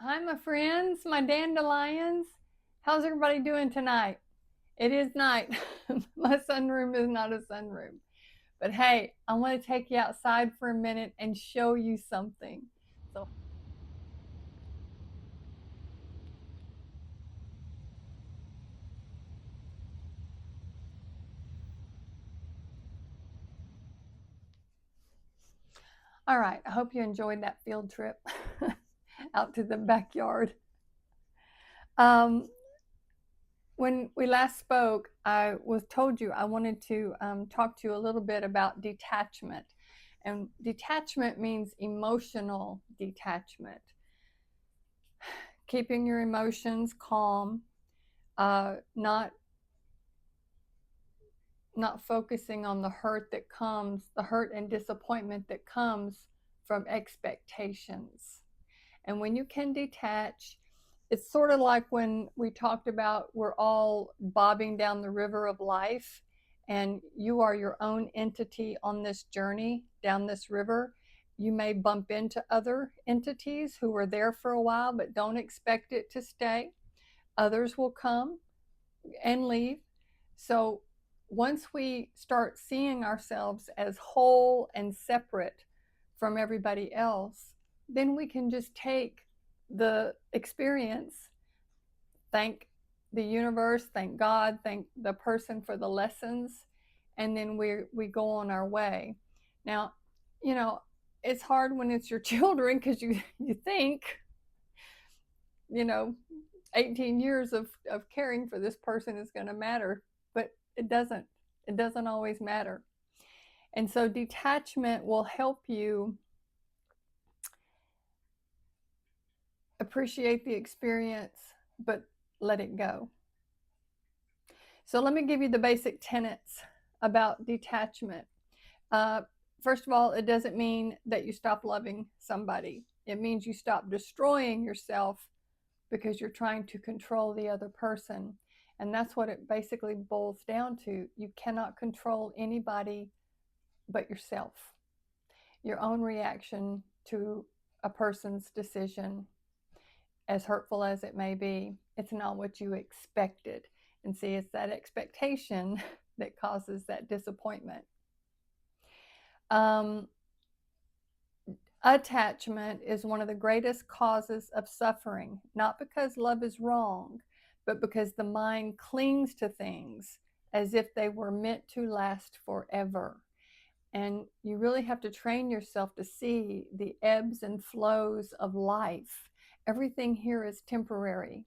Hi, my friends, my dandelions. How's everybody doing tonight? It is night. My sunroom is not a sunroom. But hey, I want to take you outside for a minute and show you something. So, all right, I hope you enjoyed that field trip out to the backyard. Um, when we last spoke, I was told you I wanted to talk to you a little bit about detachment. And detachment means emotional detachment, keeping your emotions calm, not focusing on the hurt and disappointment that comes from expectations. And when you can detach, it's sort of like when we talked about we're all bobbing down the river of life, and you are your own entity on this journey down this river. You may bump into other entities who were there for a while but don't expect it to stay. Others will come and leave. So once we start seeing ourselves as whole and separate from everybody else, then we can just take the experience, thank the universe, thank God, thank the person for the lessons, and then we go on our way. Now, you know, it's hard when it's your children because you think, you know, 18 years of caring for this person is going to matter, but it doesn't always matter. And so detachment will help you appreciate the experience, but let it go. So let me give you the basic tenets about detachment. uh, First of all, it doesn't mean that you stop loving somebody. It means you stop destroying yourself because you're trying to control the other person. And that's what it basically boils down to. You cannot control anybody but yourself, your own reaction to a person's decision, as hurtful as it may be. It's not what you expected. And see, it's that expectation that causes that disappointment. Um, Attachment is one of the greatest causes of suffering, not because love is wrong, but because the mind clings to things as if they were meant to last forever. And you really have to train yourself to see the ebbs and flows of life. Everything here is temporary.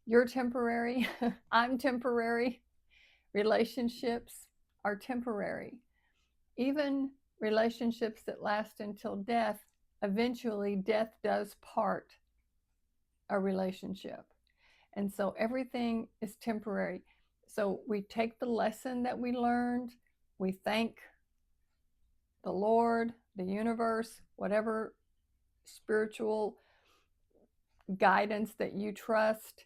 You're temporary. I'm temporary. Relationships are temporary. Even relationships that last until death, eventually death does part a relationship. And so everything is temporary. So we take the lesson that we learned, we thank the Lord, the universe, whatever spiritual guidance that you trust.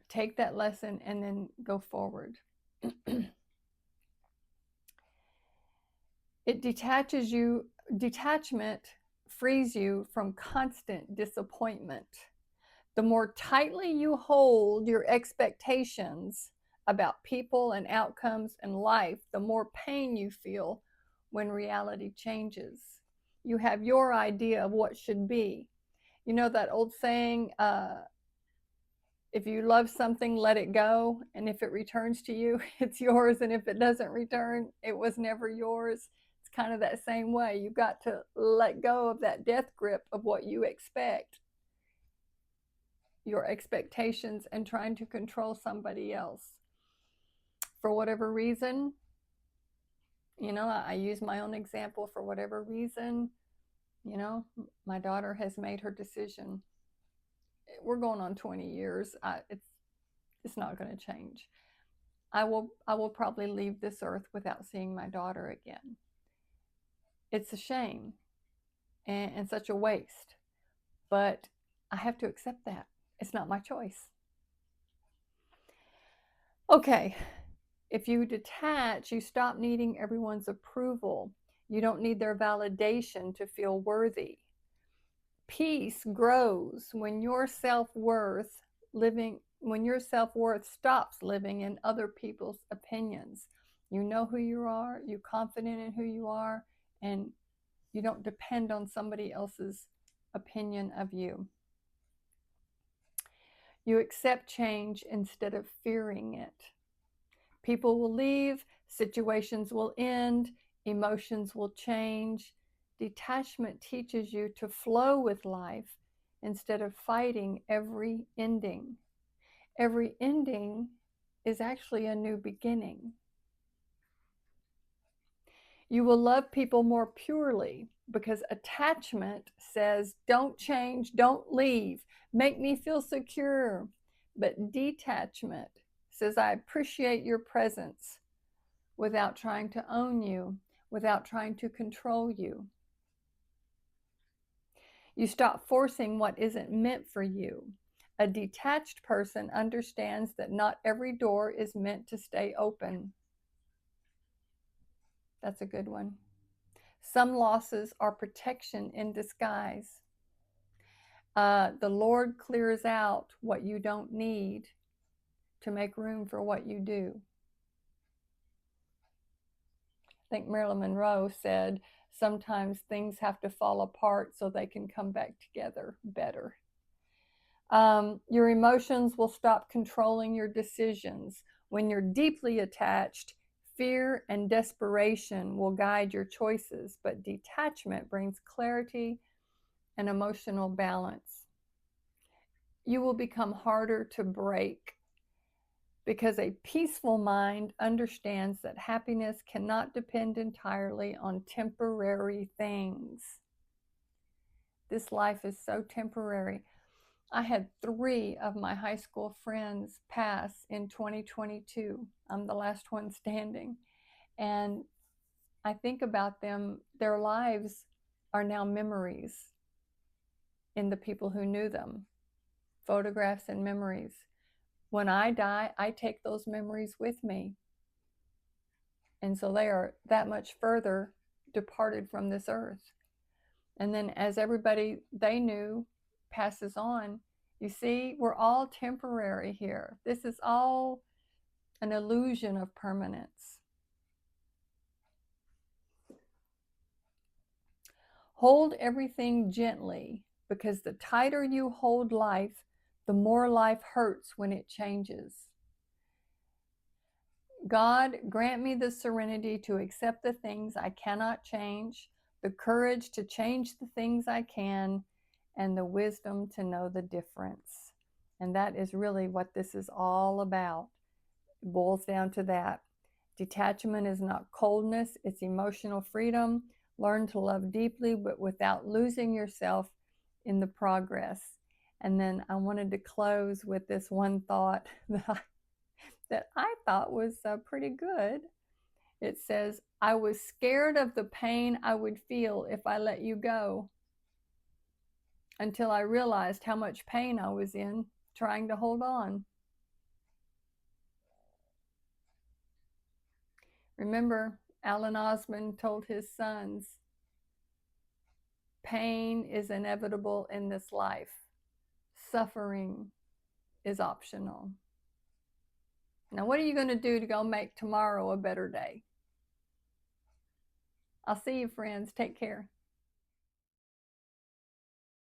Take that lesson and then go forward. It detaches you, detachment frees you from constant disappointment. The more tightly you hold your expectations about people and outcomes in life, the more pain you feel when reality changes. You have your idea of what should be. You know that old saying, if you love something, let it go. And if it returns to you, it's yours. And if it doesn't return, it was never yours. It's kind of that same way. You've got to let go of that death grip of what you expect, your expectations, and trying to control somebody else. For whatever reason, I use my own example. For whatever reason, my daughter has made her decision. We're going on 20 years. It's not going to change. I will probably leave this earth without seeing my daughter again. It's a shame and such a waste, but I have to accept that. It's not my choice. Okay, if you detach, you stop needing everyone's approval. You don't need their validation to feel worthy. Peace grows when your self-worth stops living in other people's opinions. You know who you are, you're confident in who you are, and you don't depend on somebody else's opinion of you. You accept change instead of fearing it. People will leave, situations will end, emotions will change. Detachment teaches you to flow with life instead of fighting every ending. Every ending is actually a new beginning. You will love people more purely because attachment says, don't change, don't leave, make me feel secure. But detachment says, I appreciate your presence without trying to own you, without trying to control you. You stop forcing what isn't meant for you. A detached person understands that not every door is meant to stay open. That's a good one. Some losses are protection in disguise. The Lord clears out what you don't need to make room for what you do. I think Marilyn Monroe said, sometimes things have to fall apart so they can come back together better. Your emotions will stop controlling your decisions. When you're deeply attached, fear and desperation will guide your choices, but detachment brings clarity and emotional balance. You will become harder to break because a peaceful mind understands that happiness cannot depend entirely on temporary things. This life is so temporary. I had 3 of my high school friends pass in 2022. I'm the last one standing. And I think about them, their lives are now memories in the people who knew them, photographs and memories. When I die, I take those memories with me. And so they are that much further departed from this earth. And then as everybody they knew passes on, you see, we're all temporary here. This is all an illusion of permanence. Hold everything gently, because the tighter you hold life, the more life hurts when it changes. God, grant me the serenity to accept the things I cannot change, the courage to change the things I can, and the wisdom to know the difference. And that is really what this is all about. It boils down to that. Detachment is not coldness, it's emotional freedom. Learn to love deeply, but without losing yourself in the progress. And then I wanted to close with this one thought that I thought was pretty good. It says, I was scared of the pain I would feel if I let you go, until I realized how much pain I was in trying to hold on. Remember, Alan Osmond told his sons, pain is inevitable in this life. Suffering is optional. Now, what are you going to do to go make tomorrow a better day? I'll see you, friends. Take care.